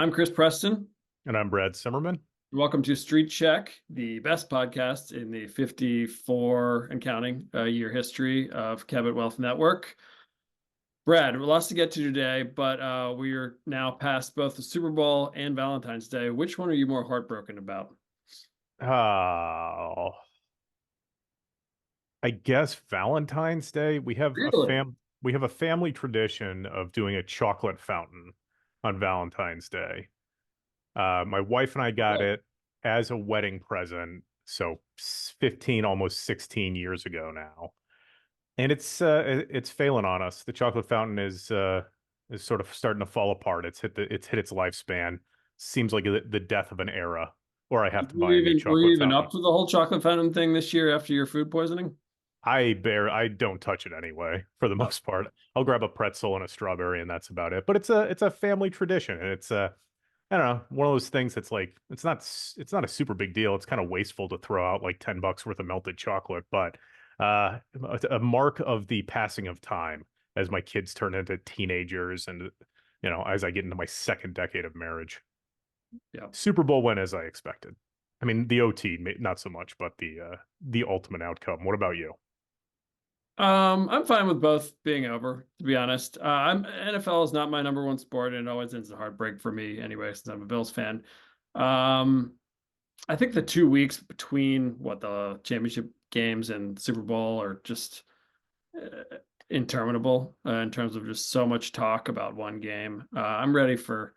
I'm Chris Preston. And I'm Brad Simmerman. Welcome to Street Check, the best podcast in the 54 and counting year history of Cabot Wealth Network. Brad, lots to get to today, but we are now past both the Super Bowl and Valentine's Day. Which one are you more heartbroken about? Oh, I guess Valentine's Day. Really? We have a family tradition of doing a chocolate fountain on Valentine's Day. My wife and I got Okay. it as a wedding present, so 15, almost 16 years ago now. And it's failing on us. The chocolate fountain is sort of starting to fall apart. It's hit its lifespan. Seems like the death of an era, or I have to buy a new Were you chocolate even up fountain. to the whole chocolate fountain thing this year after your food poisoning? I don't touch it anyway, for the Oh, most part. I'll grab a pretzel and a strawberry and that's about it. But it's a family tradition and it's I don't know, one of those things that's like it's not a super big deal. It's kind of wasteful to throw out like $10 worth of melted chocolate, but a mark of the passing of time as my kids turn into teenagers and as I get into my second decade of marriage. yeah. Super Bowl went as I expected. I mean, the OT not so much, but the ultimate outcome. What about you? I'm fine with both being over, to be honest. NFL is not my number one sport, and it always ends in heartbreak for me anyway, since I'm a Bills fan. Um, I think the 2 weeks between what the championship games and Super Bowl are just uh, interminable in terms of just so much talk about one game. I'm ready for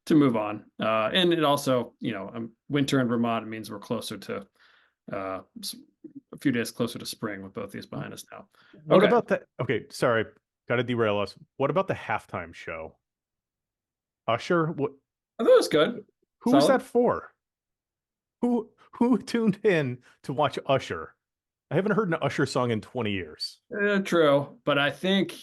to move on, and it also, winter in Vermont means we're closer to uh, a few days closer to spring with both these behind us now. What Okay. about the Okay, sorry, gotta derail us. What about the halftime show? Usher? What I thought it was good. who was Solid. that for? Who tuned in to watch Usher? I haven't heard an Usher song in 20 years. True, but I think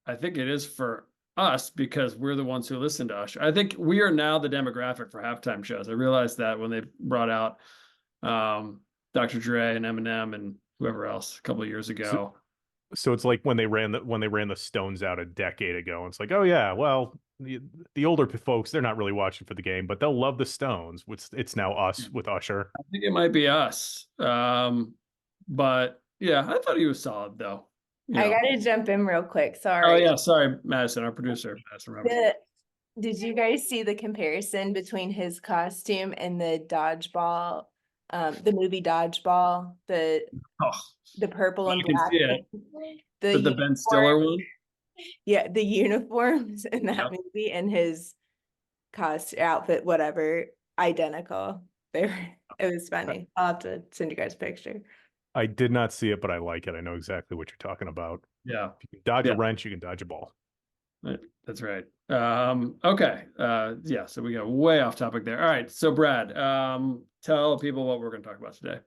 it is for us because we're the ones who listen to Usher. I think we are now the demographic for halftime shows. I realized that when they brought out um, Dr. Dre and Eminem and whoever else a couple of years So, ago. so it's like when they ran the Stones out a decade ago. It's like, oh yeah, well, the older folks, they're not really watching for the game, but they'll love the Stones. It's now us with Usher. I think it might be us. But yeah, I thought he was solid though. You I know. gotta jump in real quick. Oh Sorry. yeah, sorry, Madison, our producer, Madison Roberts. The, did you guys see the comparison between his costume and the dodgeball, the movie Dodgeball, Oh, the purple and I can black, see it. the The Ben Stiller uniform, one. yeah, the uniforms in that Yep. movie and his cost outfit, whatever, identical. They were, it was funny. I'll have to send you guys a picture. I did not see it, but I like it. I know exactly what you're talking about. Yeah. If you can dodge a Yeah. wrench, you can dodge a ball. That's right. Okay. Yeah, so we got way off topic there. All right. So Brad, tell people what we're going to talk about today.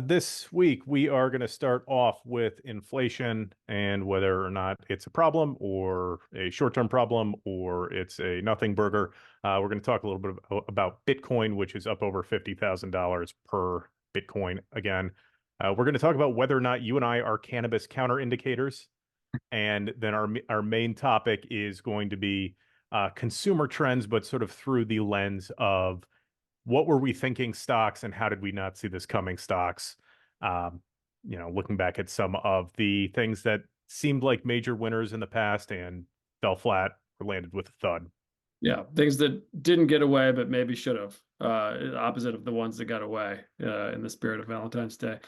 This week we are going to start off with inflation and whether or not it's a problem or a short-term problem or it's a nothing burger. We're going to talk a little bit about Bitcoin, which is up over $50,000 per Bitcoin again. We're going to talk about whether or not you and I are cannabis counter indicators. And then our main topic is going to be consumer trends, but sort of through the lens of what were we thinking stocks and how did we not see this coming stocks? Um, looking back at some of the things that seemed like major winners in the past and fell flat or landed with a thud. Yeah, things that didn't get away, but maybe should have. Opposite of the ones that got away, in the spirit of Valentine's Day.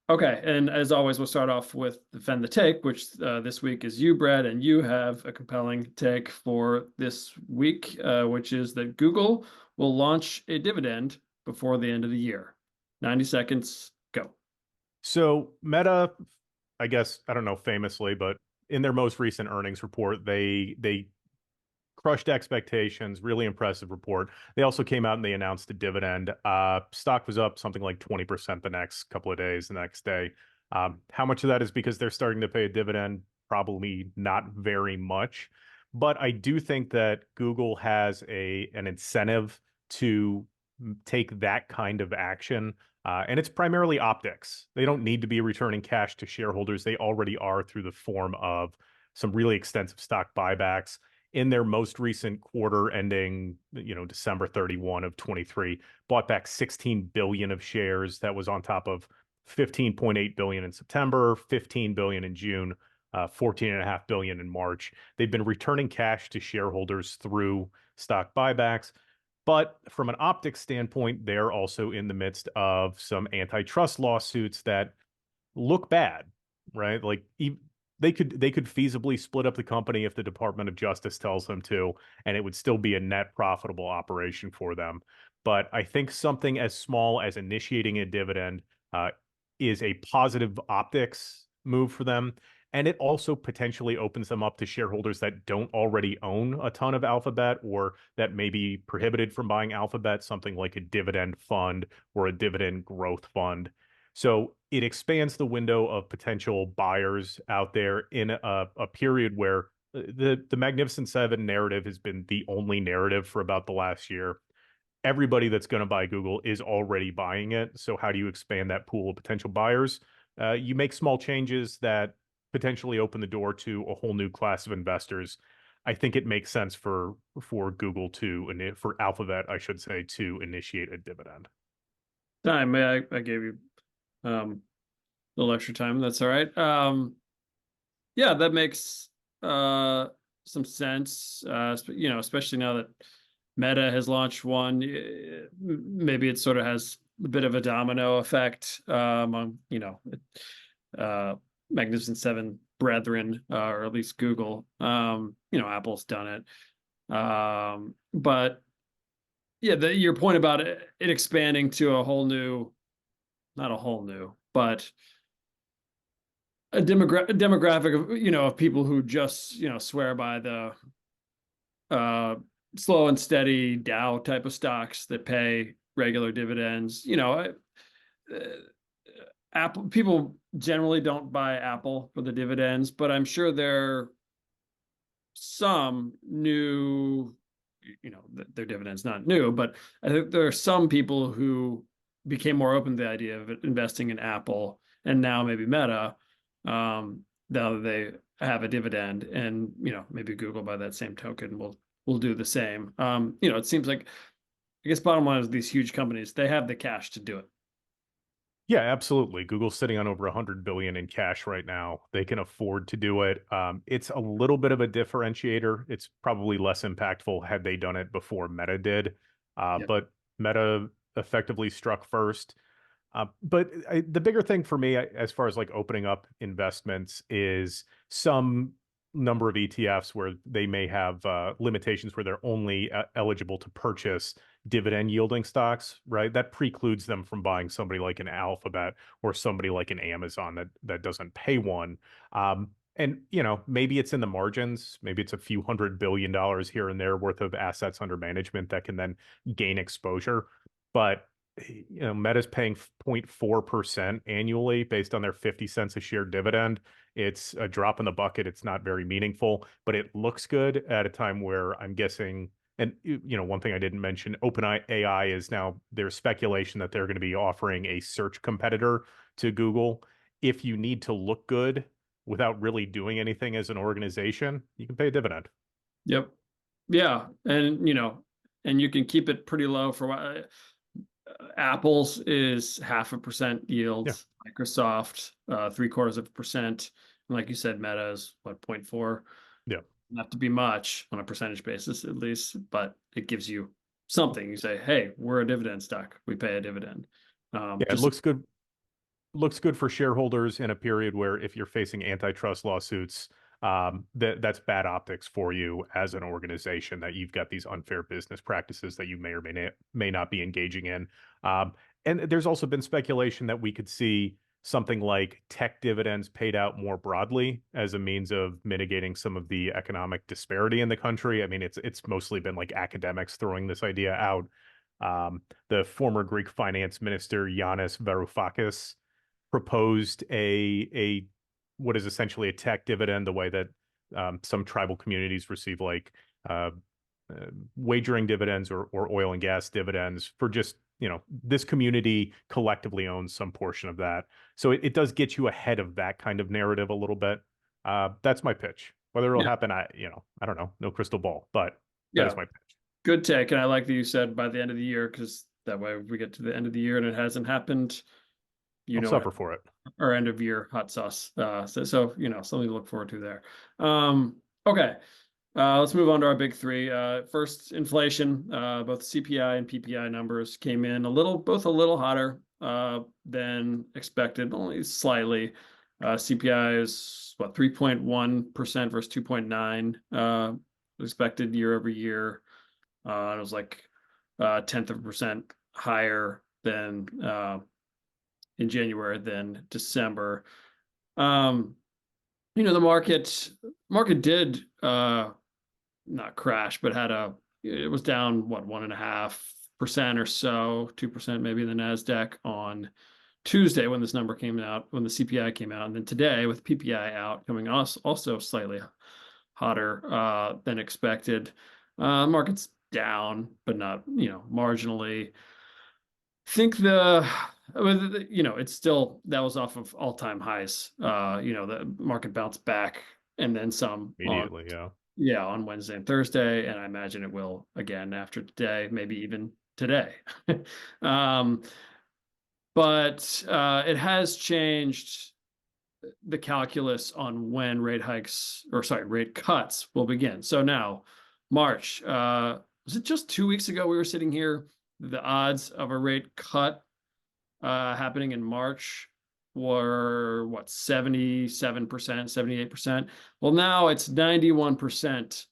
Okay, and as always, we'll start off with defend the take, which this week is you, Brad, and you have a compelling take for this week, which is that Google will launch a dividend before the end of the year. 90 seconds, go. So Meta, I guess, I don't know, famously, but in their most recent earnings report, they crushed expectations, really impressive report. They also came out and they announced a dividend. Stock was up something like 20% the next couple of days, the next day. How much of that is because they're starting to pay a dividend? Probably not very much. But I do think that Google has an incentive to take that kind of action. And it's primarily optics. They don't need to be returning cash to shareholders. They already are through the form of some really extensive stock buybacks. in their most recent quarter ending, December 31 of 23, bought back 16 billion of shares. That was on top of 15.8 billion in September, 15 billion in June, 14.5 billion in March. They've been returning cash to shareholders through stock buybacks. But from an optics standpoint, they're also in the midst of some antitrust lawsuits that look bad, right? Like they could feasibly split up the company if the Department of Justice tells them to, and it would still be a net profitable operation for them. But I think something as small as initiating a dividend is a positive optics move for them. And it also potentially opens them up to shareholders that don't already own a ton of Alphabet or that may be prohibited from buying Alphabet, something like a dividend fund or a dividend growth fund. So it expands the window of potential buyers out there in a period where the Magnificent Seven narrative has been the only narrative for about the last year. Everybody that's going to buy Google is already buying it. So how do you expand that pool of potential buyers? You make small changes that potentially open the door to a whole new class of investors. I think it makes sense for Google for Alphabet, I should say, to initiate a dividend. I gave you a little extra time. That's all right. Yeah, that makes some sense. Especially now that Meta has launched one, maybe it sort of has a bit of a domino effect on Magnificent Seven brethren, or at least Google. Apple's done it. But yeah, your point about it expanding to a whole new, not a whole new, but a demographic of of people who just swear by the slow and steady Dow type of stocks that pay regular dividends. Apple people generally don't buy Apple for the dividends, but I'm sure there are some new, their dividends not new, but I think there are some people who became more open to the idea of investing in Apple and now maybe Meta, now that they have a dividend, and maybe Google by that same token will do the same. It seems like, I guess bottom line is these huge companies, they have the cash to do it. Yeah, absolutely. Google's sitting on over 100 billion in cash right now. They can afford to do it. It's a little bit of a differentiator. It's probably less impactful had they done it before Meta did. Yep. But Meta effectively struck first. But the bigger thing for me, as far as like opening up investments, is some number of ETFs where they may have limitations where they're only eligible to purchase dividend yielding stocks, right? That precludes them from buying somebody like an Alphabet or somebody like an Amazon that doesn't pay one. And maybe it's in the margins, maybe it's a few $100 billion here and there worth of assets under management that can then gain exposure. But Meta's paying 0.4% annually based on their 50 cents a share dividend. It's a drop in the bucket. It's not very meaningful, but it looks good at a time where I'm guessing, and one thing I didn't mention, OpenAI is now, there's speculation that they're going to be offering a search competitor to Google. If you need to look good without really doing anything as an organization, you can pay a dividend. Yep. Yeah. And you can keep it pretty low for what Apple's is 0.5% yield. Yeah. Microsoft, 0.75%. And like you said, Meta is what, 0.4? Yeah. Not to be much on a percentage basis, at least, but it gives you something. You say, hey, we're a dividend stock. We pay a dividend. Yeah, it looks good. Looks good for shareholders in a period where if you're facing antitrust lawsuits, that's bad optics for you as an organization, that you've got these unfair business practices that you may or may not be engaging in. And there's also been speculation that we could see something like tech dividends paid out more broadly as a means of mitigating some of the economic disparity in the country. I mean, it's mostly been like academics throwing this idea out. The former Greek finance minister Yanis Varoufakis proposed a what is essentially a tech dividend, the way that some tribal communities receive like wagering dividends or oil and gas dividends, for just this community collectively owns some portion of that. So it does get you ahead of that kind of narrative a little bit. That's my pitch. Whether it'll Yeah. happen, I don't know. No crystal ball, but that is Yeah. my pitch. Good take. And I like that you said by the end of the year, because that way if we get to the end of the year and it hasn't happened, you I'll know what suffer for it. our end of year hot sauce. So you know, something to look forward to there. Okay. Let's move on to our big three. First, inflation. Both CPI and PPI numbers came in both a little hotter than expected, only slightly. CPI is what, 3.1% versus 2.9 expected year over year. It was like a tenth of a percent higher than in January than December. The market did not crash, but it was down what, 1.5% or so, 2% maybe in the Nasdaq on Tuesday when this number came out, when the CPI came out, and then today with PPI out coming also slightly hotter than expected. Market's down, but not marginally. Think it's still, that was off of all-time highs. The market bounced back and then some on Immediately, yeah. on Wednesday and Thursday, and I imagine it will again after today, maybe even today. um, but it has changed the calculus on when rate cuts will begin. So now, March, was it just 2 weeks ago we were sitting here? The odds of a rate cut happening in March were what, 77%, 78%. Well, now it's 91%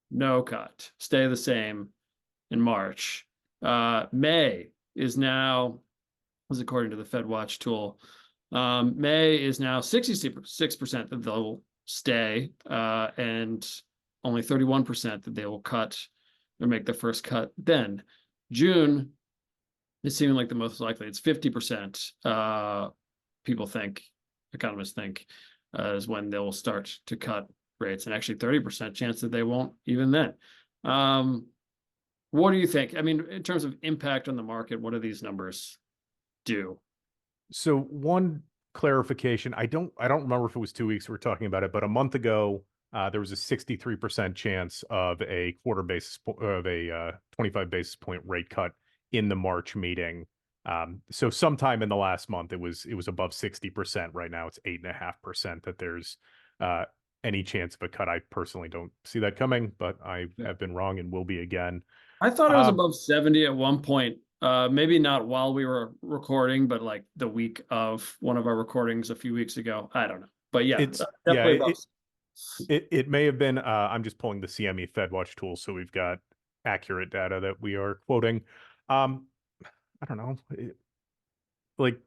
no cut, stay the same in March. May is now, as according to the Fed Watch tool, May is now 66% that they'll stay, and only 31% that they will cut or make the first cut. Then June is seeming like the most likely. It's 50%. Economists think, is when they will start to cut rates, and actually 30% chance that they won't even then. What do you think? I mean, in terms of impact on the market, what do these numbers do? So one clarification, I don't remember if it was 2 weeks we were talking about it, but a month ago, there was a 63% chance of a 25 basis point rate cut in the March meeting. So sometime in the last month, it was above 60%. Right now, it's 8.5% that there's any chance of a cut. I personally don't see that coming, but I have been wrong and will be again. I thought it was above 70 at one point. Maybe not while we were recording, but like the week of one of our recordings a few weeks ago. I don't know. But yeah, definitely above. It may have been, I'm just pulling the CME Fed Watch tool, so we've got accurate data that we are quoting. I don't know. Like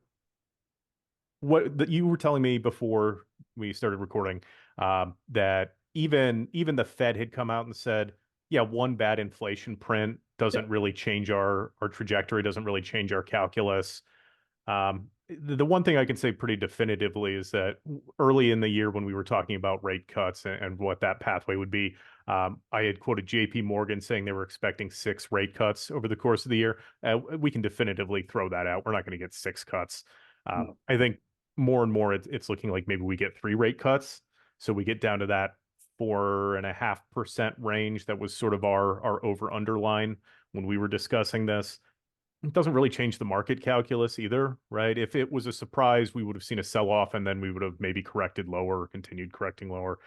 what you were telling me before we started recording, that even the Fed had come out and said, yeah, one bad inflation print doesn't really change our trajectory, doesn't really change our calculus. The one thing I can say pretty definitively is that early in the year when we were talking about rate cuts and what that pathway would be, I had quoted JP Morgan saying they were expecting 6 rate cuts over the course of the year. We can definitively throw that out. We're not going to get 6 cuts. I think more and more it's looking like maybe we get 3 rate cuts. So we get down to that 4.5% range. That was sort of our over underline when we were discussing this. It doesn't really change the market calculus either, right? If it was a surprise, we would have seen a sell-off and then we would have maybe corrected lower or continued correcting lower.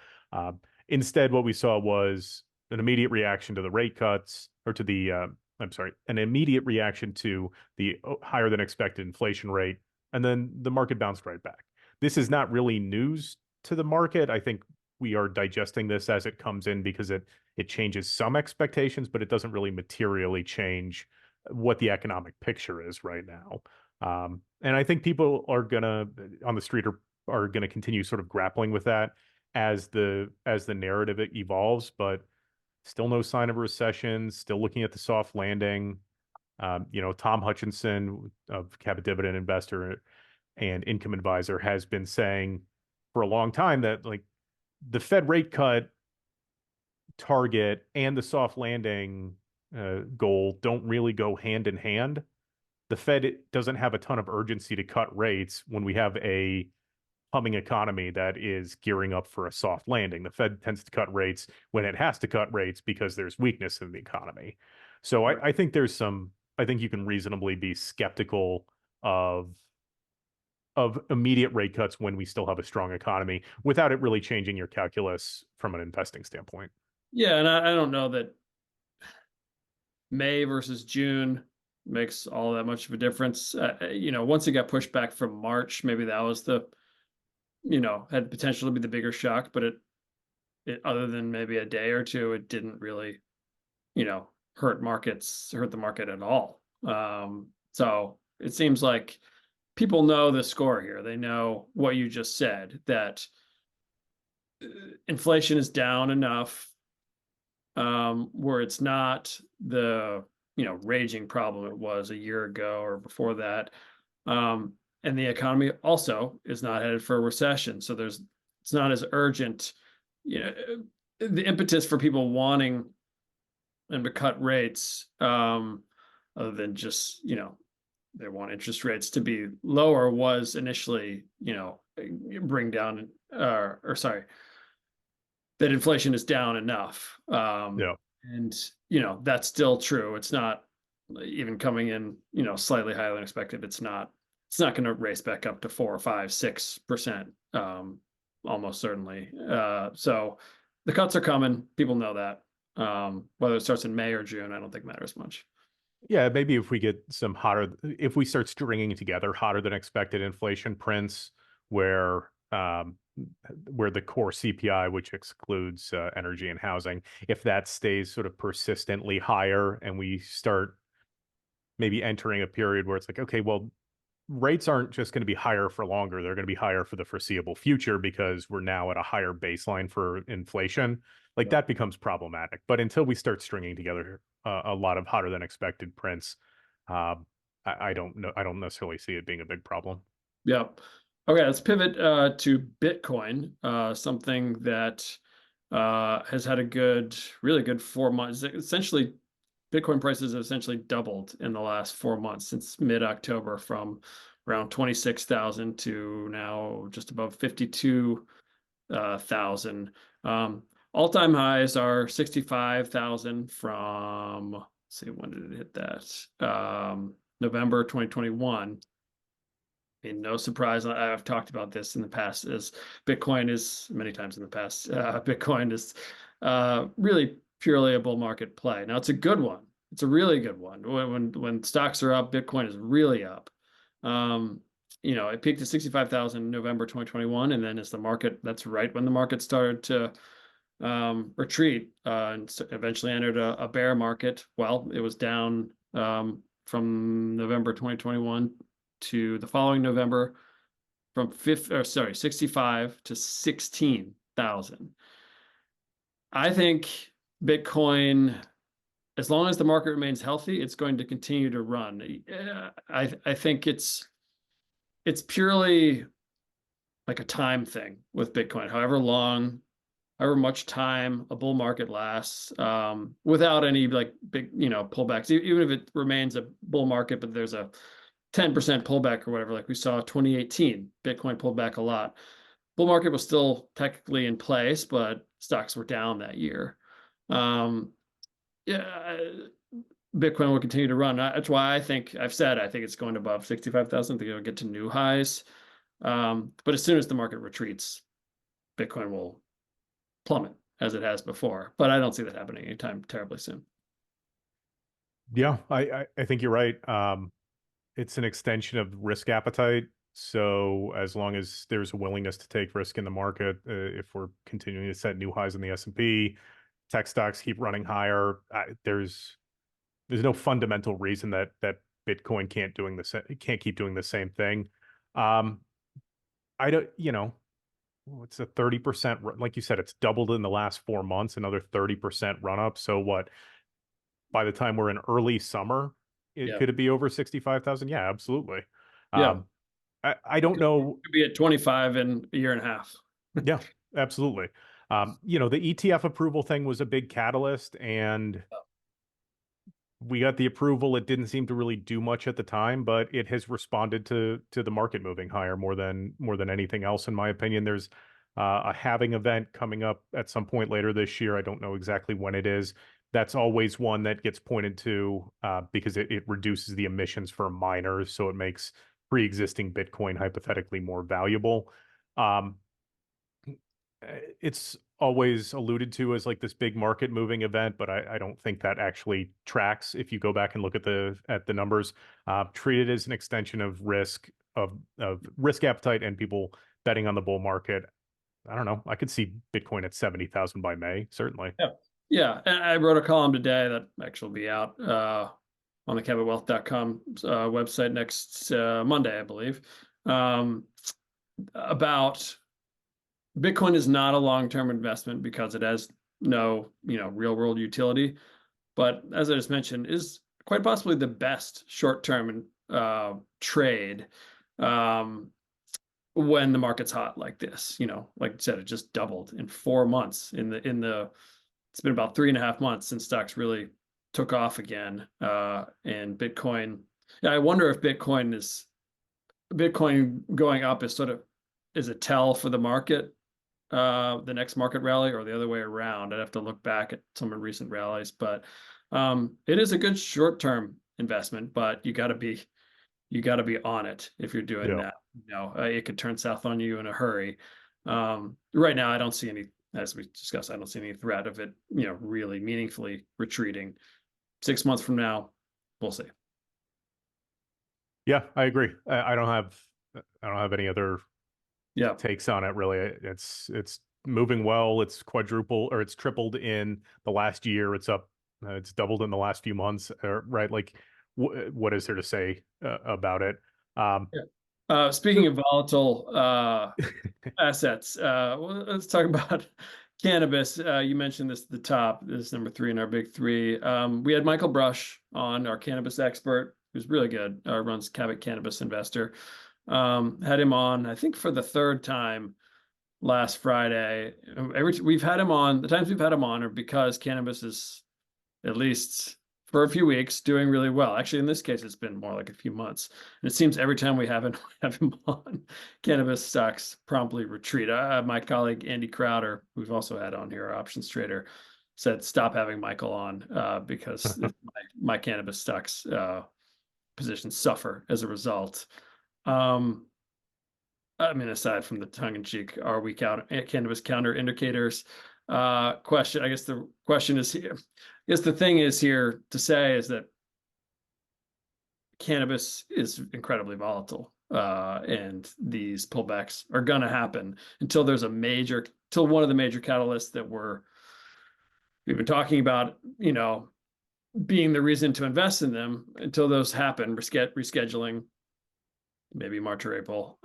Instead, what we saw was an immediate reaction to the rate cuts, or to the, an immediate reaction to the higher than expected inflation rate, and then the market bounced right back. This is not really news to the market. I think we are digesting this as it comes in because it changes some expectations, but it doesn't really materially change what the economic picture is right now. And I think people are on the street are gonna continue sort of grappling with that as the narrative evolves, but still no sign of a recession, still looking at the soft landing. Tom Hutchinson of Cabot Dividend Investor and Income Advisor has been saying for a long time that like the Fed rate cut target and the soft landing goal don't really go hand in hand. The Fed doesn't have a ton of urgency to cut rates when we have a humming economy that is gearing up for a soft landing. The Fed tends to cut rates when it has to cut rates because there's weakness in the economy. So I think I think you can reasonably be skeptical of immediate rate cuts when we still have a strong economy without it really changing your calculus from an investing standpoint. Yeah, and I don't know that May versus June makes all that much of a difference. Once it got pushed back from March, maybe that was had potential to be the bigger shock, but it other than maybe a day or two, it didn't really, hurt the market at all. So it seems like people know the score here. They know what you just said, that inflation is down enough where it's not the raging problem it was a year ago or before that. And the economy also is not headed for a recession. So it's not as urgent. The impetus for people wanting and to cut rates, other than just, they want interest rates to be lower, was initially, bring down, or sorry, that inflation is down enough. Yeah. And, that's still true. It's not even coming in, slightly higher than expected. It's not going to race back up to 4 or 5, 6%, almost certainly. So the cuts are coming. People know that. Whether it starts in May or June, I don't think matters much. Yeah, maybe if we start stringing together hotter than expected inflation prints where the core CPI, which excludes energy and housing, if that stays sort of persistently higher and we start maybe entering a period where it's like, okay, well, rates aren't just going to be higher for longer. They're going to be higher for the foreseeable future because we're now at a higher baseline for inflation. Like that becomes problematic. But until we start stringing together a lot of hotter than expected prints, I don't know. I don't necessarily see it being a big problem. Yep. Okay, let's pivot to Bitcoin, something that has had really good 4 months. Essentially, Bitcoin prices have essentially doubled in the last 4 months since mid-October, from around 26,000 to now just above 52,000. All-time highs are 65,000 from, let's see, when did it hit that? November 2021. I mean, no surprise. I've talked about this in the past, as Bitcoin is many times in the past. Bitcoin is really purely a bull market play. Now, it's a good one. It's a really good one. When stocks are up, Bitcoin is really up. It peaked at 65,000 in November 2021, and then that's right when the market started to retreat, and eventually entered a bear market. Well, it was down from November 2021 to the following November, from 65 to 16,000. I think Bitcoin, as long as the market remains healthy, it's going to continue to run. I think it's purely like a time thing with Bitcoin. However much time a bull market lasts, without any like big, pullbacks, even if it remains a bull market, but there's a 10% pullback or whatever, like we saw 2018, Bitcoin pulled back a lot. Bull market was still technically in place, but stocks were down that year. Yeah, Bitcoin will continue to run. That's why I think it's going above 65,000. I think it'll get to new highs. But as soon as the market retreats, Bitcoin will plummet as it has before. But I don't see that happening anytime terribly soon. Yeah, I think you're right. It's an extension of risk appetite. So as long as there's a willingness to take risk in the market, if we're continuing to set new highs in the S&P, tech stocks keep running higher, there's no fundamental reason that Bitcoin can't keep doing the same thing. I don't, it's a 30%, like you said, it's doubled in the last 4 months, another 30% run up. So what, by the time we're in early summer, could it be over 65,000? Yeah, absolutely. Yeah. I don't know. It could be at 25 in a year and a half. Yeah, absolutely. The ETF approval thing was a big catalyst, and we got the approval. It didn't seem to really do much at the time, but it has responded to the market moving higher more than anything else, in my opinion. There's a halving event coming up at some point later this year. I don't know exactly when it is. That's always one that gets pointed to because it reduces the emissions for miners, so it makes pre-existing Bitcoin hypothetically more valuable. Um, it's always alluded to as like this big market moving event, but I don't think that actually tracks. If you go back and look at the numbers, treat it as an extension of of risk appetite and people betting on the bull market. I don't know. I could see Bitcoin at 70,000 by May, certainly. Yeah. Yeah. And I wrote a column today that actually will be out on the cabotwealth.com website next Monday, I believe, about Bitcoin is not a long-term investment because it has no, real world utility. But as I just mentioned, is quite possibly the best short-term trade when the market's hot like this. Like I said, it just doubled in 4 months. It's been about 3.5 months since stocks really took off again. And Bitcoin, yeah, I wonder if Bitcoin going up is a tell for the market, the next market rally, or the other way around. I'd have to look back at some of recent rallies, but it is a good short-term investment, but you got to be on it if you're doing Yeah. that. It could turn south on you in a hurry. Right now, I don't see any, as we discussed, I don't see any threat of it, really meaningfully retreating. 6 months from now, we'll see. Yeah, I agree. I don't have any other Yeah. takes on it really. It's moving well. It's quadruple or it's tripled in the last year. It's up. It's doubled in the last few months. Right? Like, what is there to say about it? Um, Yeah. Speaking of volatile assets, let's talk about cannabis. You mentioned this at the top. This is number three in our big three. We had Michael Brush on, our cannabis expert, who's really good. Runs Cabot Cannabis Investor. Had him on, I think, for the third time last Friday. We've had him on. The times we've had him on are because cannabis is, at least for a few weeks, doing really well. Actually, in this case, it's been more like a few months. And it seems every time we have him on, cannabis stocks promptly retreat. My colleague Andy Crowder, who've also had on here, our options trader, said stop having Michael on because my cannabis stocks positions suffer as a result. I mean, aside from the tongue-in-cheek, are we cannabis counter indicators question? I guess the question is here. I guess the thing is here to say is that cannabis is incredibly volatile, and these pullbacks are going to happen until one of the major catalysts that we've been talking about, being the reason to invest in them. Until those happen, rescheduling, maybe March or April,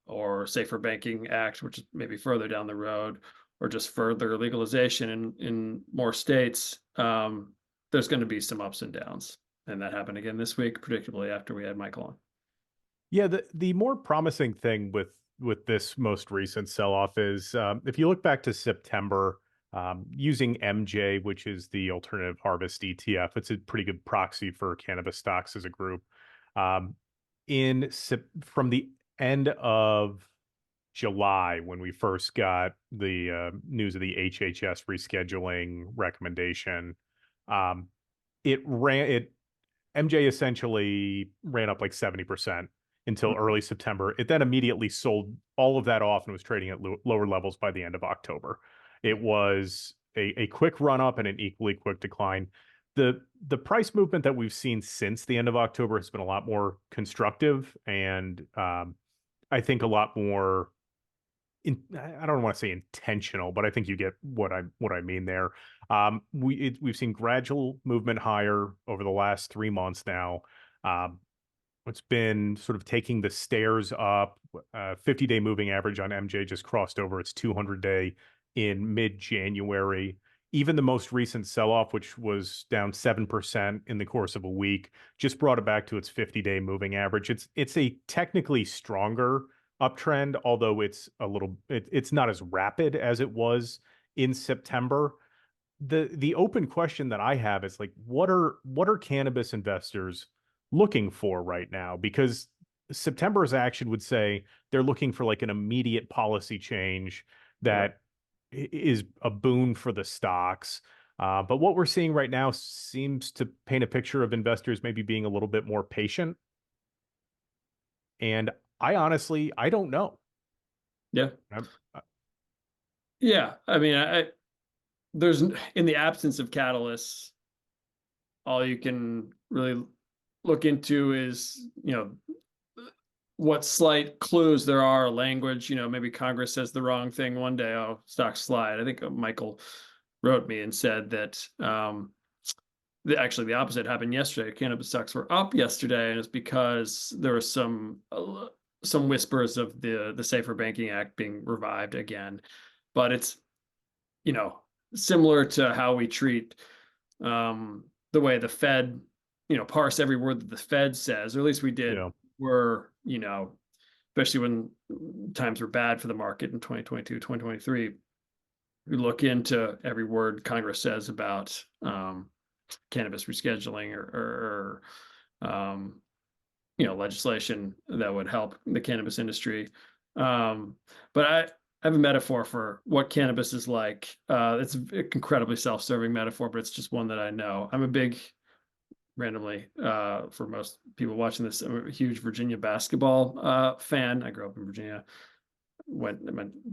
or Safer Banking Act, which is maybe further down the road, or just further legalization in more states, there's going to be some ups and downs. And that happened again this week, predictably, after we had Michael on. Yeah, the more promising thing with this most recent sell-off is if you look back to September, using MJ, which is the Alternative Harvest ETF, it's a pretty good proxy for cannabis stocks as a group. From the end of July, when we first got the news of the HHS rescheduling recommendation, it MJ essentially ran up like 70% until early September. It then immediately sold all of that off and was trading at lower levels by the end of October. It was a quick run up and an equally quick decline. The price movement that we've seen since the end of October has been a lot more constructive and I think a lot more I don't want to say intentional, but I think you get what I mean there. We've seen gradual movement higher over the last 3 months now. It's been sort of taking the stairs up. 50-day moving average on MJ just crossed over its 200-day in mid-January. Even the most recent sell-off, which was down 7% in the course of a week, just brought it back to its 50-day moving average. It's a technically stronger uptrend, although it's not as rapid as it was in September. the open question that I have is like, what are cannabis investors looking for right now? Because September's action would say they're looking for like an immediate policy change Yep. that is a boon for the stocks. But what we're seeing right now seems to paint a picture of investors maybe being a little bit more patient. And I don't know. Yeah. I'm, Yeah. I mean, there's in the absence of catalysts, all you can really look into is, what slight clues there are, language, maybe Congress says the wrong thing one day, oh, stocks slide. I think Michael wrote me and said that actually the opposite happened yesterday. Cannabis stocks were up yesterday, and it's because there was some whispers of the Safer Banking Act being revived again. But it's, you know, similar to how we treat the way the Fed, parse every word that the Fed says, or at least we did, were, especially when times were bad for the market in 2022, 2023, we look into every word Congress says about cannabis rescheduling or legislation that would help the cannabis industry. But I have a metaphor for what cannabis is like. It's an incredibly self-serving metaphor, but it's just one that I know. I'm a big, randomly, for most people watching this, I'm a huge Virginia basketball fan. I grew up in Virginia. My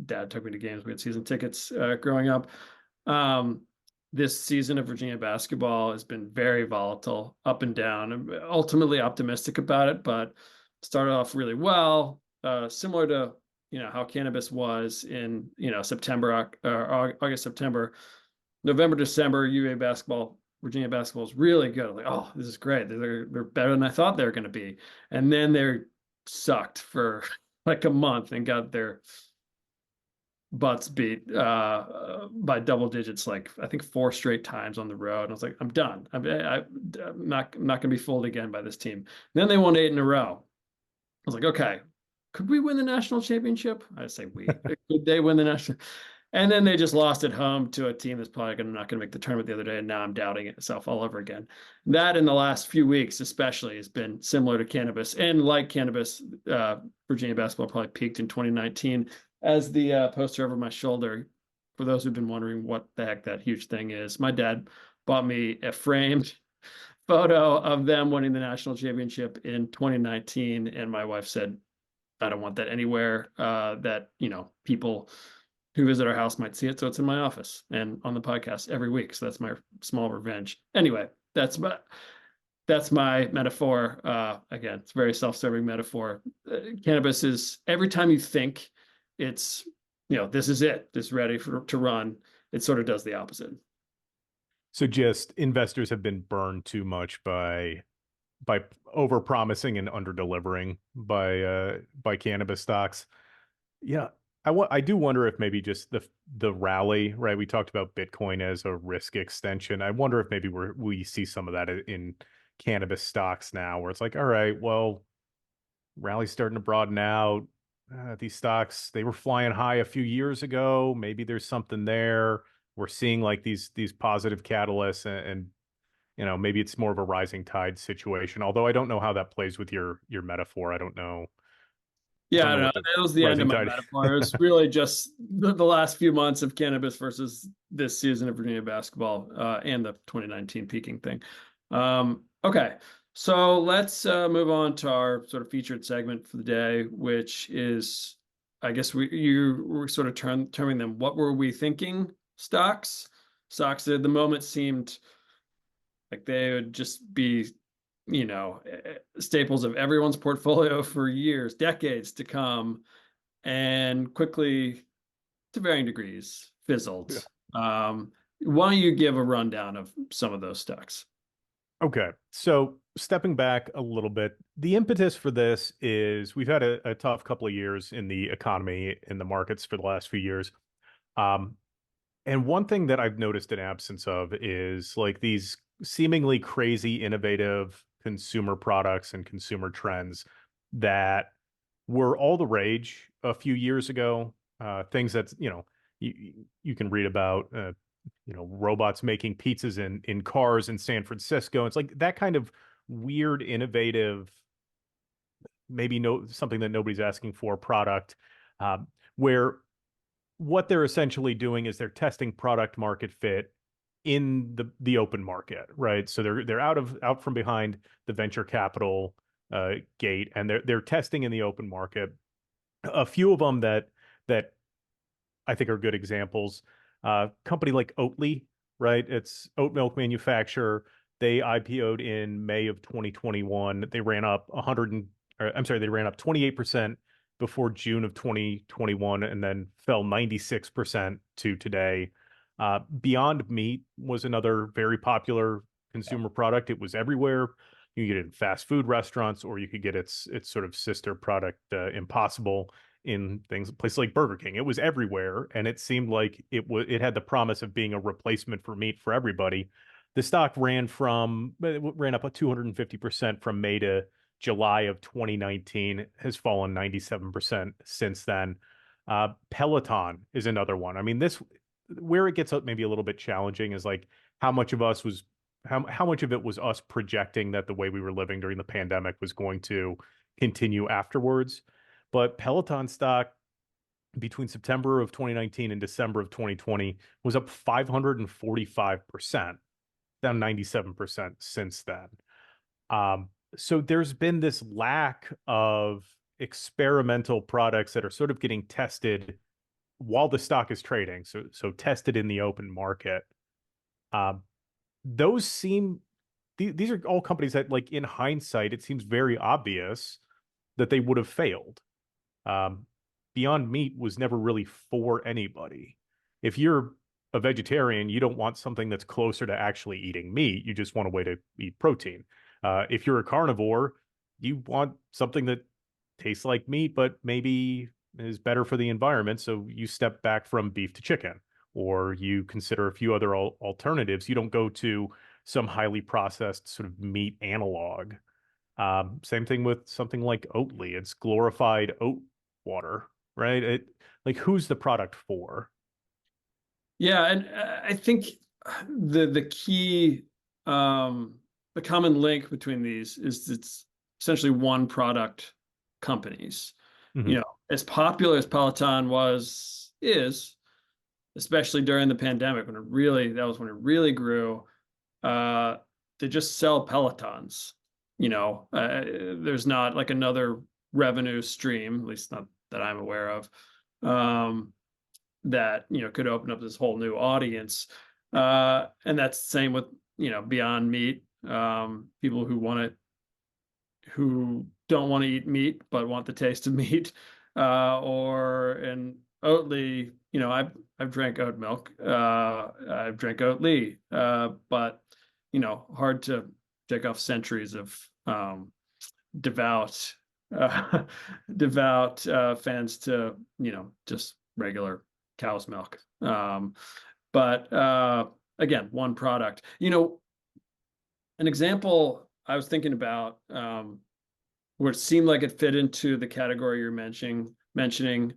dad took me to games. We had season tickets growing up. Um, this season of Virginia basketball has been very volatile, up and down. I'm ultimately optimistic about it, but started off really well, similar to how cannabis was in September, August, September, November, December. UVA basketball, Virginia basketball is really good. Like, oh, this is great. They're better than I thought they were going to be, and then they're sucked for like a month and got their butts beat by double digits, like I think 4 straight times on the road. And I was like, I'm done. I'm not going to be fooled again by this team. And then they won 8 in a row. I was like, okay, could we win the national championship? I say we. Could they win the national? And then they just lost at home to a team that's probably not going to make the tournament the other day. And now I'm doubting itself all over again. That in the last few weeks, especially, has been similar to cannabis. And like cannabis, Virginia basketball probably peaked in 2019. As the poster over my shoulder, for those who've been wondering what the heck that huge thing is, my dad bought me a framed photo of them winning the national championship in 2019. And my wife said, I don't want that anywhere, that, people who visit our house might see it. So it's in my office and on the podcast every week. So that's my small revenge. Anyway, that's my metaphor. Again, it's a very self-serving metaphor. Cannabis is, every time you think it's, this is it, this is ready to run, it sort of does the opposite. So just investors have been burned too much by over promising and under delivering by cannabis stocks. Yeah, I do wonder if maybe just the rally, right? We talked about Bitcoin as a risk extension. I wonder if maybe we see some of that in cannabis stocks now, where it's like, all right, well, rally's starting to broaden out. These stocks, they were flying high a few years ago. Maybe there's something there. We're seeing like these positive catalysts, and maybe it's more of a rising tide situation. Although I don't know how that plays with your metaphor. I don't know. Yeah, I don't know. What the That was the end of rising my tide. metaphor. It was really just the last few months of cannabis versus this season of Virginia basketball, and the 2019 peaking thing. Okay, so let's move on to our sort of featured segment for the day, which is, I guess you were sort of terming them. What were we thinking? Stocks at the moment seemed like they would just be, staples of everyone's portfolio for years, decades to come, and quickly, to varying degrees, fizzled. Yeah. Why don't you give a rundown of some of those stocks? Okay, so stepping back a little bit, the impetus for this is we've had a tough couple of years in the economy, in the markets for the last few years. And one thing that I've noticed an absence of is like these seemingly crazy innovative consumer products and consumer trends that were all the rage a few years ago. Things that, you can read about, robots making pizzas in cars in San Francisco. It's like that kind of weird, innovative, maybe something that nobody's asking for product, where what they're essentially doing is they're testing product market fit in the open market, right? So they're out from behind the venture capital gate, and they're testing in the open market. A few of them that I think are good examples. Company like Oatly, right? It's oat milk manufacturer. They IPO'd in May of 2021. They ran up 28% before June of 2021, and then fell 96% to today. Beyond Meat was another very popular consumer product. It was everywhere. You could get it in fast food restaurants, or you could get its sort of sister product, Impossible, in places like Burger King. It was everywhere, and it seemed like it had the promise of being a replacement for meat for everybody. The stock ran up 250% from May to July of 2019, has fallen 97% since then. Peloton is another one. I mean, where it gets maybe a little bit challenging is like how much of it was us projecting that the way we were living during the pandemic was going to continue afterwards. But Peloton stock between September of 2019 and December of 2020 was up 545%, down 97% since then. So there's been this lack of experimental products that are sort of getting tested while the stock is trading. So tested in the open market. These are all companies that, like, in hindsight, it seems very obvious that they would have failed. Beyond Meat was never really for anybody. If you're a vegetarian, you don't want something that's closer to actually eating meat. You just want a way to eat protein. If you're a carnivore, you want something that tastes like meat, but maybe is better for the environment. So you step back from beef to chicken, or you consider a few other alternatives. You don't go to some highly processed sort of meat analog. Same thing with something like Oatly. It's glorified oat water, right? Like, who's the product for? Yeah, and I think the key, the common link between these is it's essentially one product companies. Mm-hmm. As popular as Peloton is, especially during the pandemic when that was when it really grew. They just sell Pelotons. There's not like another revenue stream, at least not that I'm aware of, that could open up this whole new audience. And that's the same with Beyond Meat. People who don't want to eat meat but want the taste of meat, and Oatly. I've drank oat milk. I've drank Oatly, but hard to take off centuries of devout fans to just regular cow's milk. But again, one product. An example I was thinking about, where it seemed like it fit into the category you're mentioning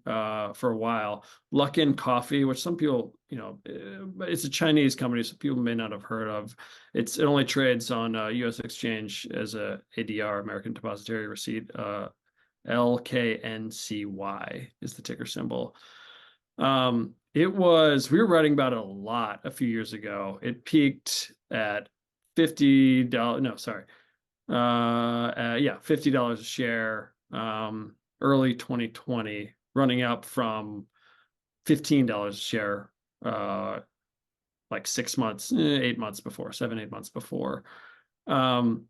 for a while, Luckin Coffee, which some people, it's a Chinese company, so people may not have heard of. It only trades on U.S. exchange as a ADR, American Depositary Receipt. LKNCY is the ticker symbol. We were writing about it a lot a few years ago. It peaked at $50. No, sorry. $50 a share, early 2020, running up from $15 a share, like 6 months, 8 months before, 7, 8 months before. And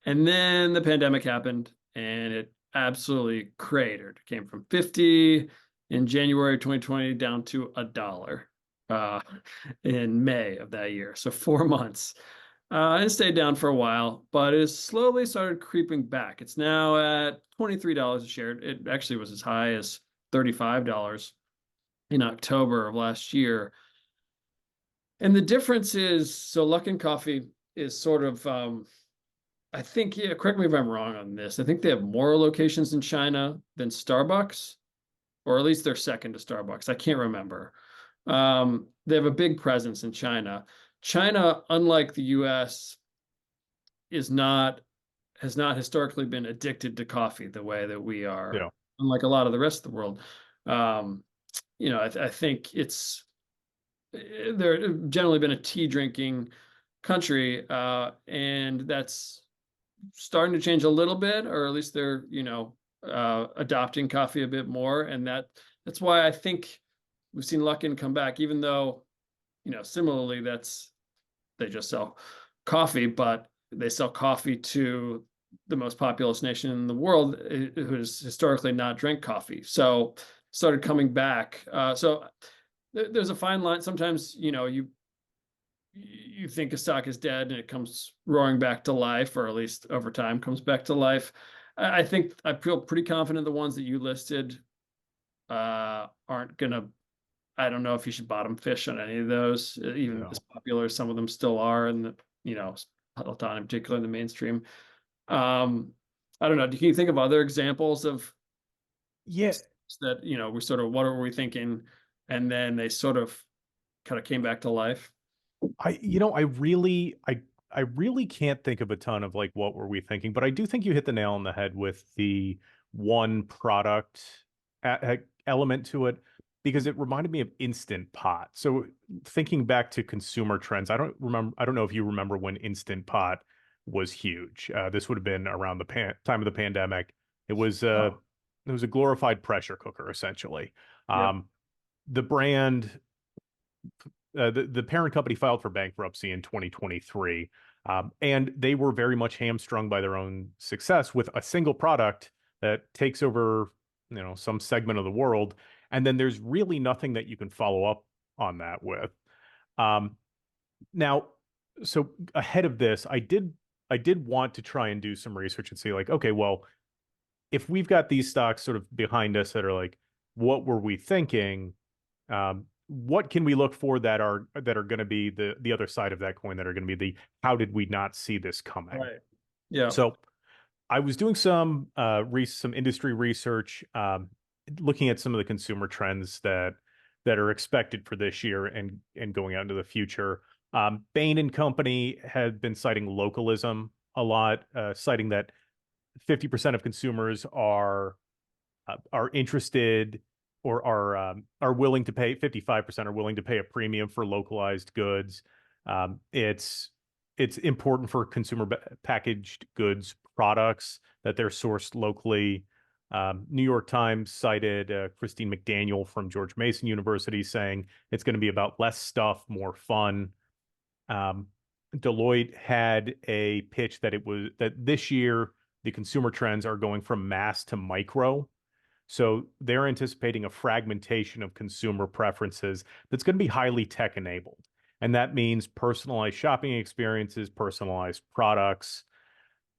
then the pandemic happened and it absolutely cratered. It came from 50 in January 2020 down to $1 in May of that year. So 4 months. And it stayed down for a while, but it slowly started creeping back. It's now at $23 a share. It actually was as high as $35 in October of last year. And the difference is, so Luckin Coffee is sort of, I think, correct me if I'm wrong on this, I think they have more locations in China than Starbucks, or at least they're second to Starbucks. I can't remember. They have a big presence in China. China, unlike the US, is not has not historically been addicted to coffee the way that we are, Yeah. unlike a lot of the rest of the world. Um, I think they're generally been a tea drinking country, and that's starting to change a little bit, or at least they're, adopting coffee a bit more. And that's why I think we've seen Luckin come back, even though, similarly, they just sell coffee, but they sell coffee to the most populous nation in the world, who has historically not drank coffee. So started coming back. So there's a fine line. Sometimes, you think a stock is dead and it comes roaring back to life, or at least over time comes back to life. I think I feel pretty confident the ones that you listed aren't gonna. I don't know if you should bottom fish on any of those, even Yeah. as popular as some of them still are, and Peloton in particular in the mainstream. I don't know. Can you think of other examples of Yeah. that? We sort of, what are we thinking, and then they sort of kind of came back to life. I really can't think of a ton of like what were we thinking, but I do think you hit the nail on the head with the one product element to it because it reminded me of Instant Pot. So thinking back to consumer trends, I don't know if you remember when Instant Pot was huge. This would have been around the time of the pandemic. It was Oh, a glorified pressure cooker essentially. yep. The brand the parent company filed for bankruptcy in 2023, and they were very much hamstrung by their own success with a single product that takes over, some segment of the world, and then there's really nothing that you can follow up on that with. Um, Now, so ahead of this, I did want to try and do some research and see like, okay, well, if we've got these stocks sort of behind us that are like, what were we thinking? What can we look for that are going to be the other side of that coin that are going to be the how did we not see this coming? Right. Yeah. So I was doing some industry research, looking at some of the consumer trends that are expected for this year and going out into the future. Bain and Company have been citing localism a lot, citing that 50% of consumers are interested or are willing to pay 55% are willing to pay a premium for localized goods. It's important for consumer packaged goods products that they're sourced locally. New York Times cited Christine McDaniel from George Mason University saying it's going to be about less stuff, more fun. Um, Deloitte had a pitch that this year the consumer trends are going from mass to micro. So they're anticipating a fragmentation of consumer preferences that's going to be highly tech enabled. And that means personalized shopping experiences, personalized products.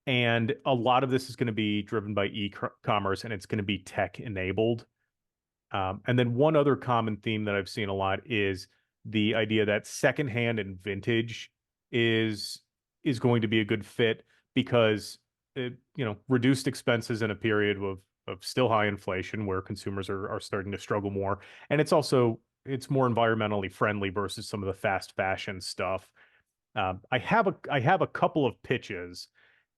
And a lot of this is going to be driven by e-commerce and it's going to be tech enabled. And then one other common theme that I've seen a lot is the idea that secondhand and vintage is going to be a good fit because reduced expenses in a period of still high inflation where consumers are starting to struggle more. And it's more environmentally friendly versus some of the fast fashion stuff. I have a couple of pitches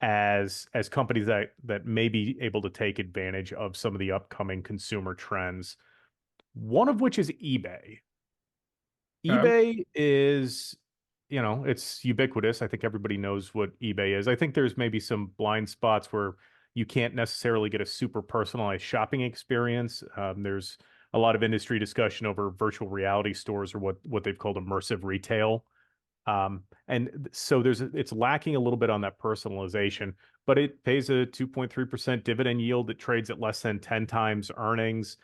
as companies that may be able to take advantage of some of the upcoming consumer trends. One of which is eBay. Okay. eBay is, it's ubiquitous. I think everybody knows what eBay is. I think there's maybe some blind spots where you can't necessarily get a super personalized shopping experience. There's a lot of industry discussion over virtual reality stores or what they've called immersive retail. And so it's lacking a little bit on that personalization, but it pays a 2.3% dividend yield. It trades at less than 10 times earnings.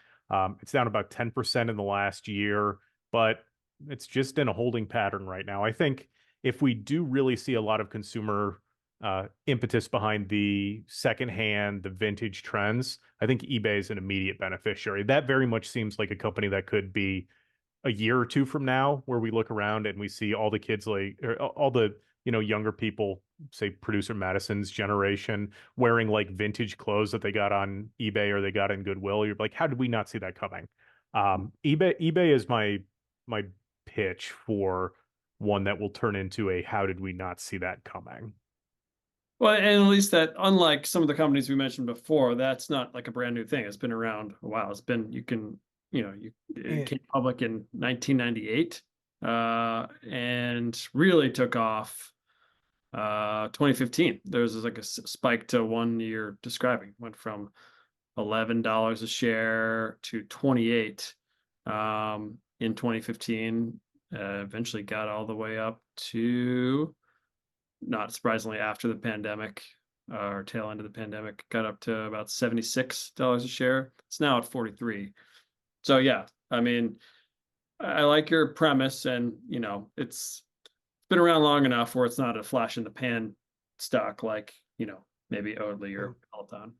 It's down about 10% in the last year, but it's just in a holding pattern right now. I think if we do really see a lot of consumer impetus behind the secondhand, the vintage trends, I think eBay is an immediate beneficiary. That very much seems like a company that could be a year or two from now where we look around and we see all the kids like or all the younger people, say producer Madison's generation, wearing like vintage clothes that they got on eBay or they got in Goodwill. You're like, how did we not see that coming? eBay is my pitch for one that will turn into a how did we not see that coming? Well, and at least that, unlike some of the companies we mentioned before, that's not like a brand new thing. It's been around a while. It's been, it And, came public in 1998, and really took off 2015. There was like a spike to 1 year describing, went from $11 a share to 28 in 2015. Eventually got all the way up to, not surprisingly, after the pandemic, or tail end of the pandemic, got up to about $76 a share. It's now at 43. So yeah, I mean, I like your premise, and it's been around long enough where it's not a flash in the pan stock like, maybe Oatly or Peloton.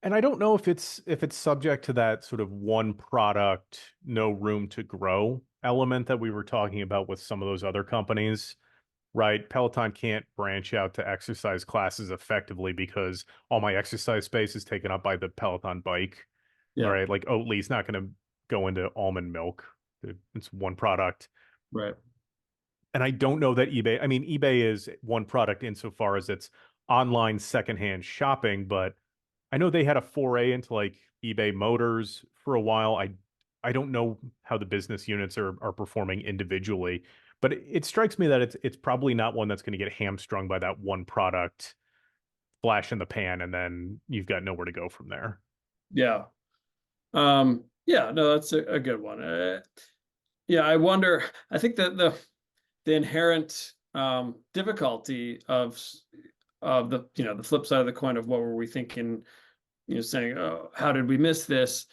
and I don't know if it's subject to that sort of one product, no room to grow element that we were talking about with some of those other companies, right? Peloton can't branch out to exercise classes effectively because all my exercise space is taken up by the Peloton bike, Yeah, right? Like Oatly's not going to go into almond milk. It's one product. right. And I don't know that eBay, I mean, eBay is one product insofar as it's online secondhand shopping, but I know they had a foray into like eBay Motors for a while. I don't know how the business units are performing individually, but it strikes me that it's probably not one that's going to get hamstrung by that one product flash in the pan, and then you've got nowhere to go from there. Yeah. Yeah, no, that's a good one. Yeah, I wonder, I think that the inherent difficulty of the flip side of the coin of what were we thinking, saying, oh, how did we miss this?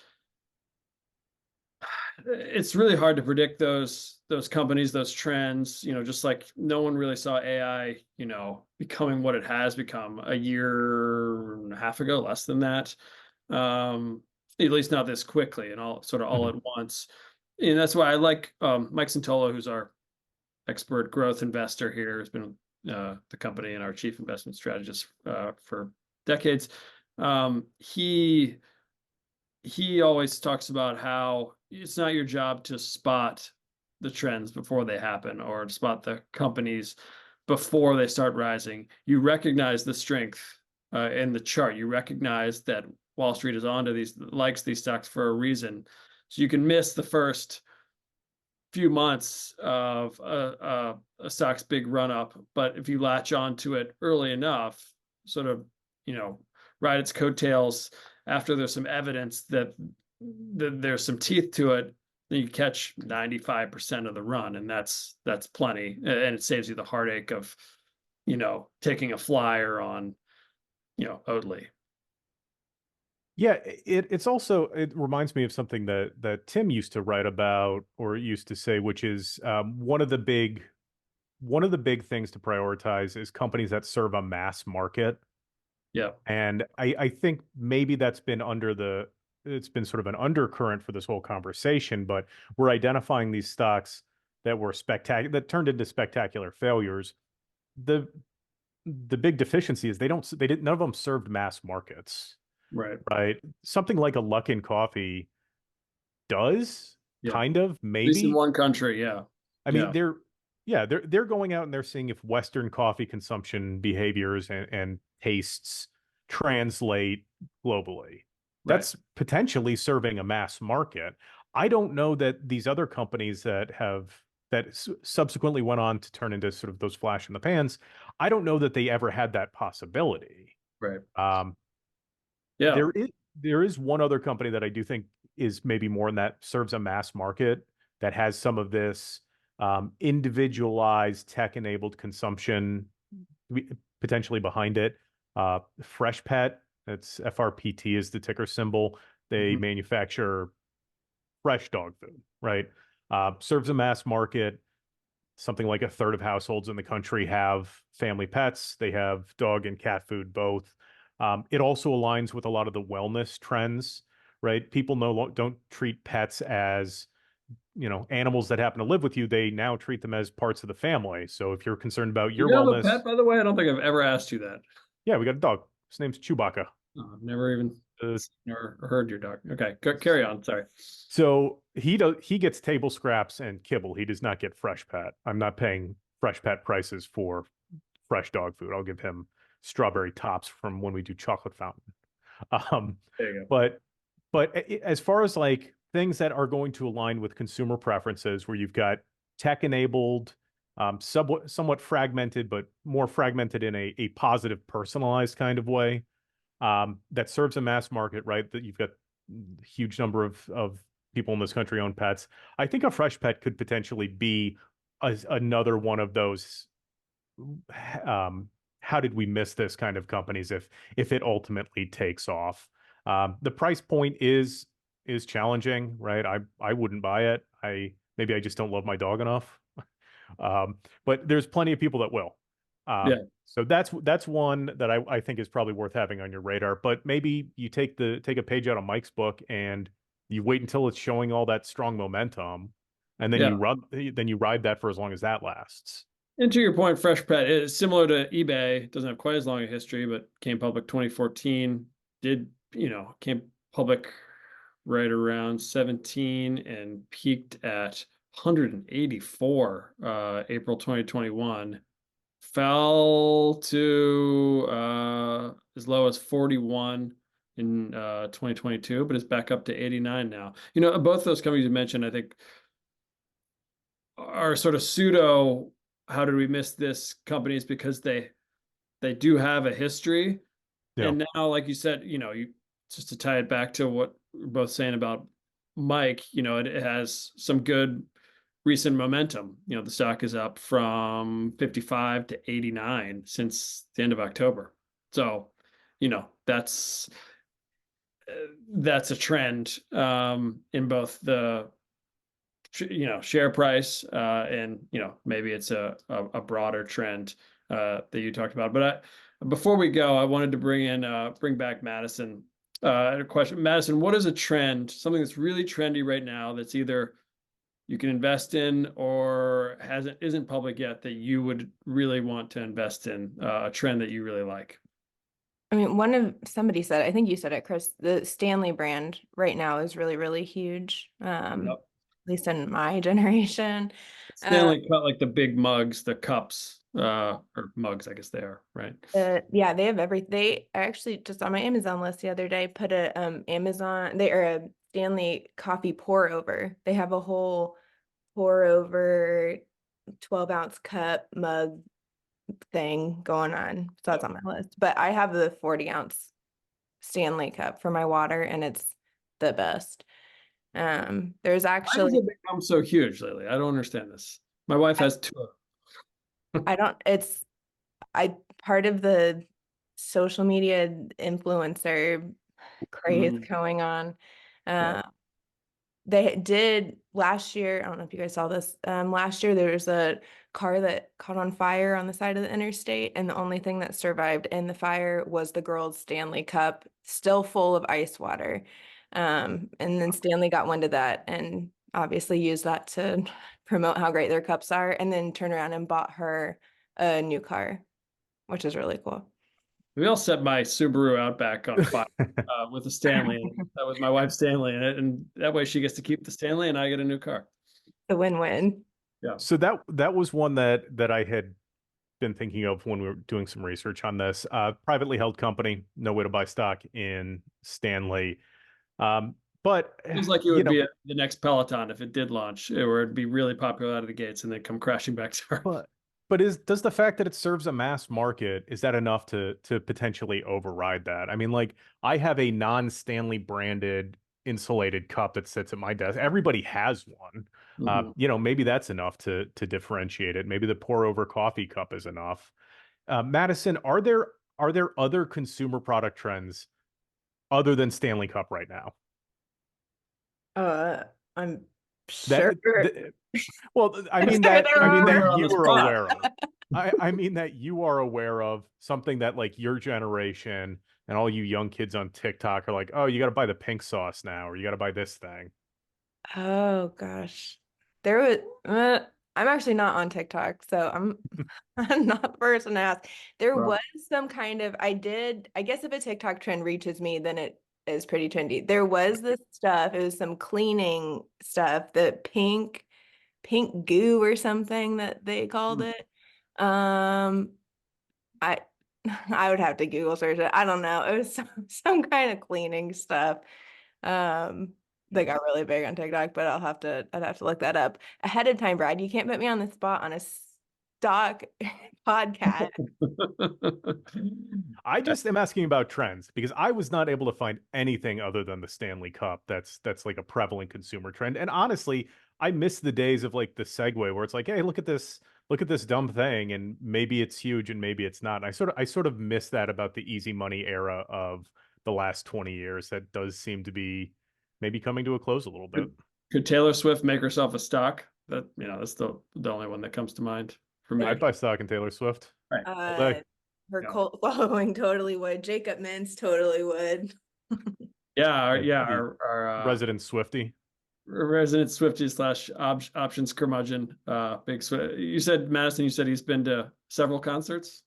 It's really hard to predict those companies, those trends, just like no one really saw AI, becoming what it has become a year and a half ago, less than that. At least not this quickly and all Mhm. at once. And that's why I like Mike Santolo, who's our expert growth investor here, has been the company and our chief investment strategist for decades. He always talks about how it's not your job to spot the trends before they happen or to spot the companies before they start rising. You recognize the strength in the chart. You recognize that Wall Street is onto likes these stocks for a reason. So you can miss the first few months of a stock's big run up, but if you latch onto it early enough, sort of, ride its coattails after there's some evidence that there's some teeth to it, then you catch 95% of the run, and that's plenty, and it saves you the heartache of, taking a flyer on, Oatly. Yeah, it's also it reminds me of something that Tim used to write about or used to say, which is one of the big things to prioritize is companies that serve a mass market. Yeah, And I think maybe it's been sort of an undercurrent for this whole conversation, but we're identifying these stocks that were spectacular, that turned into spectacular failures. The the big deficiency is they didn't none of them served mass markets, right. right? Something like a Luckin Coffee does, Yeah, at kind of, least in maybe. one country. Yeah, I mean, yeah, they're going out and they're seeing if Western coffee consumption behaviors and tastes translate globally. right, That's potentially serving a mass market. I don't know that these other companies that subsequently went on to turn into sort of those flash in the pans, I don't know that they ever had that possibility. right. Um, Yeah, there is one other company that I do think is maybe more in that serves a mass market that has some of this individualized tech-enabled consumption potentially behind it. Fresh Pet, that's FRPT is the ticker symbol. They mhm, manufacture fresh dog food, right? Serves a mass market. Something like a third of households in the country have family pets. They have dog and cat food both. It also aligns with a lot of the wellness trends, right? People don't treat pets as animals that happen to live with you. They now treat them as parts of the family. So if you're concerned about Do your you have a wellness, pet, by the way? I don't think I've ever asked you that. yeah, we got a dog. His name's Chewbacca. I've never even Uh, seen or heard your dog. Okay, carry on. Sorry. So he gets table scraps and kibble. He does not get fresh pet. I'm not paying fresh pet prices for fresh dog food. I'll give him strawberry tops from when we do chocolate fountain. Um, There you go. but as far as like things that are going to align with consumer preferences, where you've got tech enabled, somewhat fragmented, but more fragmented in a positive, personalized kind of way, that serves a mass market, right? That you've got a huge number of people in this country own pets. I think a fresh pet could potentially be another one of those how did we miss this kind of companies if it ultimately takes off. The price point is challenging, right? I wouldn't buy it. Maybe I just don't love my dog enough. But there's plenty of people that will. Yeah. So that's one that I think is probably worth having on your radar. But maybe you take a page out of Mike's book and you wait until it's showing all that strong momentum, and then Yeah. you ride that for as long as that lasts. And to your point, Fresh Pet is similar to eBay. Doesn't have quite as long a history, but came public 2014. Came public right around 17 and peaked at 184 April 2021. Fell to as low as 41 in 2022, but it's back up to 89 now. Both those companies you mentioned, I think, are sort of pseudo how did we miss this companies because they do have a history. Yeah. And now, like you said, you just to tie it back to what we're both saying about Mike, it has some good recent momentum. The stock is up from 55 to 89 since the end of October. So, that's a trend in both the share price and maybe it's a broader trend that you talked about. But before we go, I wanted to bring back Madison. A question, Madison, what is a trend, something that's really trendy right now that's either you can invest in or isn't public yet that you would really want to invest in, a trend that you really like? I mean, somebody said, I think you said it, Chris, the Stanley brand right now is really, really huge. At Yep. least in my generation. Stanley cut like the big mugs, the cups, or mugs, I guess they are, right? Yeah, they have everything. They actually just on my Amazon list the other day put a they are a Stanley coffee pour over. They have a whole pour over 12-ounce cup mug thing going on. So that's on my list. But I have the 40-ounce Stanley cup for my water, and it's the best. There's Why has actually it become so huge lately? I don't understand this. My wife has two. I don't it's part of the social media influencer craze Mhm. going on. Yeah. They did last year, I don't know if you guys saw this. Last year there was a car that caught on fire on the side of the interstate, and the only thing that survived in the fire was the girl's Stanley cup, still full of ice water. And then Stanley got wind of that and obviously used that to promote how great their cups are, and then turned around and bought her a new car, which is really cool. We all set my Subaru Outback on fire with a Stanley. That was my wife's Stanley, and that way she gets to keep the Stanley, and I get a new car. The win-win. Yeah. So that was one that I had been thinking of when we were doing some research on this. Privately held company, no way to buy stock in Stanley. But Feels like it would be the next Peloton if it did launch, or it'd be really popular out of the gates and then come crashing back to Earth. but does the fact that it serves a mass market, is that enough to potentially override that? I mean, like, I have a non-Stanley branded insulated cup that sits at my desk. Everybody has one. Mhm. Maybe that's enough to differentiate it. Maybe the pour over coffee cup is enough. Madison, are there other consumer product trends other than Stanley Cup right now? I'm That sure. well, I I'm mean sorry, that there I mean are. that You're on you the are spot. aware of. I mean that you are aware of something that like your generation and all you young kids on TikTok are like, oh, you got to buy the pink sauce now, or you got to buy this thing. Oh gosh. There was I'm actually not on TikTok, so I'm I'm not the person to ask. There Well, was some kind of I guess if a TikTok trend reaches me, then is pretty trendy. There was this stuff, it was some cleaning stuff, the pink goo or something that they called it. I I would have to Google search it. I don't know. It was some kind of cleaning stuff. They got really big on TikTok, but I'd have to look that up ahead of time, Brad. You can't put me on the spot on a stock podcast. I just am asking about trends because I was not able to find anything other than the Stanley Cup that's like a prevalent consumer trend. And honestly, I miss the days of like the Segway where it's like, hey, look at this dumb thing, and maybe it's huge and maybe it's not. And I sort of miss that about the easy money era of the last 20 years. That does seem to be maybe coming to a close a little bit. Could Taylor Swift make herself a stock? That's the only one that comes to mind for me. I'd buy stock in Taylor Swift. Right. Her cult following totally would. Jacob Mintz totally would. Our resident Swiftie. Resident Swiftie slash options curmudgeon. Big Swift. You said, Madison, you said he's been to several concerts,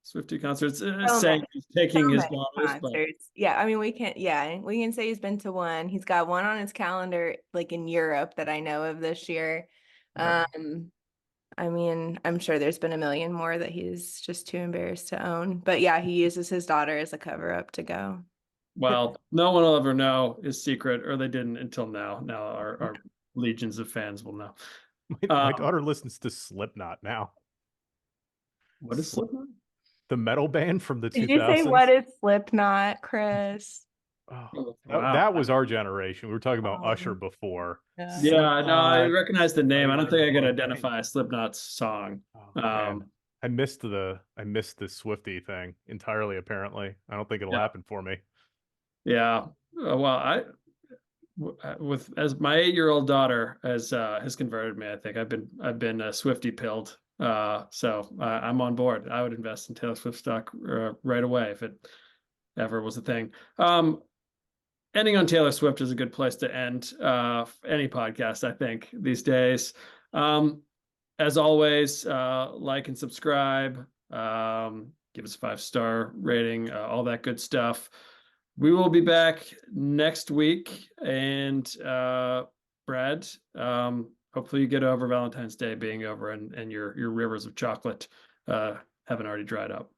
Swiftie concerts, saying he's taking his daughters. Concerts. Yeah, I mean, we can say he's been to one. He's got one on his calendar, like in Europe, that I know of this year. Right. I mean, I'm sure there's been a million more that he's just too embarrassed to own. But yeah, he uses his daughter as a cover up to go. Well, no one will ever know his secret, or they didn't until now. Now our legions of fans will know. My daughter listens to Slipknot now. What is Slipknot? The metal band from the 2000s. Did you say what is Slipknot, Chris? Oh, that was our generation. We were talking about Usher before. Yeah, no, I recognize the name. I don't think I could identify a Slipknot song. I missed the Swiftie thing entirely. Apparently, I don't think it'll happen for me. Yeah, well, as my 8-year-old daughter has converted me. I think I've been Swiftie pilled. So I'm on board. I would invest in Taylor Swift stock right away if it ever was a thing. Ending on Taylor Swift is a good place to end any podcast, I think, these days. As always, like and subscribe, give us a 5-star rating, all that good stuff. We will be back next week. And Brad, hopefully you get over Valentine's Day being over and your rivers of chocolate haven't already dried up.